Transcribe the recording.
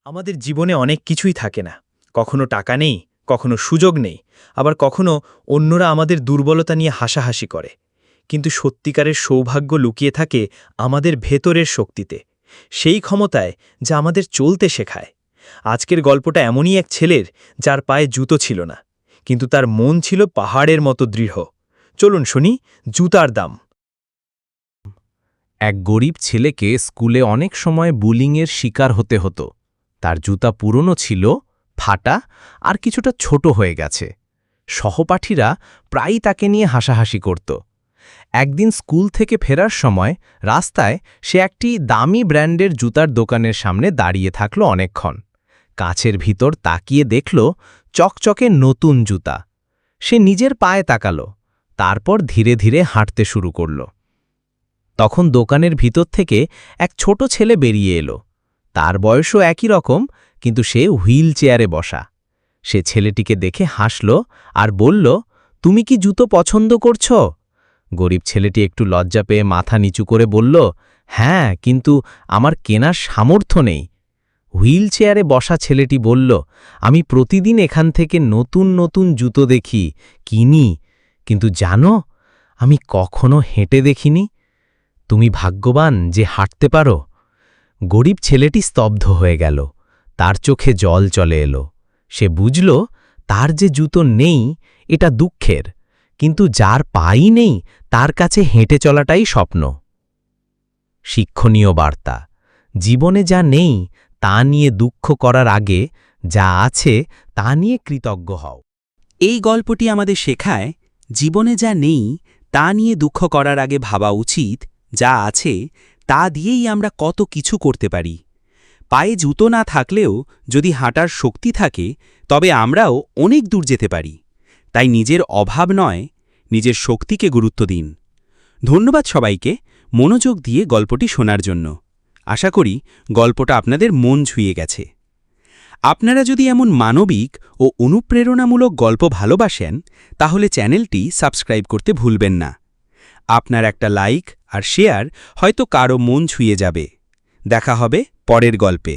আমাদের জীবনে অনেক কিছুই থাকে না। কখনো টাকা নেই, কখনো সুযোগ নেই, আবার কখনো অন্যরা আমাদের দুর্বলতা নিয়ে হাসাহাসি করে। কিন্তু সত্যিকারের সৌভাগ্য লুকিয়ে থাকে আমাদের ভেতরের শক্তিতে, সেই ক্ষমতায় যা আমাদের চলতে শেখায়। আজকের গল্পটা এমনই এক ছেলের যার পায়ে জুতো ছিল না, কিন্তু তার মন ছিল পাহাড়ের মতো দৃঢ়। চলুন শুনি জুতার দাম। এক গরিব ছেলেকে স্কুলে অনেক সময় বুলিংয়ের শিকার হতে হতো। তার জুতা পুরনো ছিল, ফাটা আর কিছুটা ছোট হয়ে গেছে। সহপাঠীরা প্রায়ই তাকে নিয়ে হাসাহাসি করত। একদিন স্কুল থেকে ফেরার সময় রাস্তায় সে একটি দামি ব্র্যান্ডের জুতার দোকানের সামনে দাঁড়িয়ে থাকল অনেকক্ষণ। কাঁচের ভিতর তাকিয়ে দেখল চকচকে নতুন জুতা। সে নিজের পায়ে তাকাল, তারপর ধীরে ধীরে হাঁটতে শুরু করল। তখন দোকানের ভিতর থেকে এক ছোট ছেলে বেরিয়ে এলো। তার বয়সও একই রকম, কিন্তু সে হুইল চেয়ারে বসা। সে ছেলেটিকে দেখে হাসল আর বলল, তুমি কি জুতো পছন্দ করছ? গরিব ছেলেটি একটু লজ্জা পেয়ে মাথা নিচু করে বলল, হ্যাঁ, কিন্তু আমার কেনার সামর্থ্য নেই। হুইল চেয়ারে বসা ছেলেটি বলল, আমি প্রতিদিন এখান থেকে নতুন নতুন জুতো দেখি, কিনি, কিন্তু জানো, আমি কখনো হেঁটে দেখিনি। তুমি ভাগ্যবান যে হাঁটতে পারো। গরিব ছেলেটি স্তব্ধ হয়ে গেল, তার চোখে জল চলে এলো। সে বুঝল তার যে জুতো নেই এটা দুঃখের, কিন্তু যার পাই নেই তার কাছে হেঁটে চলাটাই স্বপ্ন। শিক্ষণীয় বার্তা: জীবনে যা নেই তা নিয়ে দুঃখ করার আগে যা আছে তা নিয়ে কৃতজ্ঞ হও। এই গল্পটি আমাদের শেখায়, জীবনে যা নেই তা নিয়ে দুঃখ করার আগে ভাবা উচিত যা আছে তা দিয়েই আমরা কত কিছু করতে পারি। পায়ে জুতো না থাকলেও যদি হাঁটার শক্তি থাকে তবে আমরাও অনেক দূর যেতে পারি। তাই নিজের অভাব নয়, নিজের শক্তিকে গুরুত্ব দিন। ধন্যবাদ সবাইকে মনোযোগ দিয়ে গল্পটি শোনার জন্য। আশা করি গল্পটা আপনাদের মন ছুঁয়ে গেছে। আপনারা যদি এমন মানবিক ও অনুপ্রেরণামূলক গল্প ভালোবাসেন তাহলে চ্যানেলটি সাবস্ক্রাইব করতে ভুলবেন না। আপনার একটা লাইক আর শেয়ার হয়তো কারো মন ছুঁয়ে যাবে। দেখা হবে পরের গল্পে।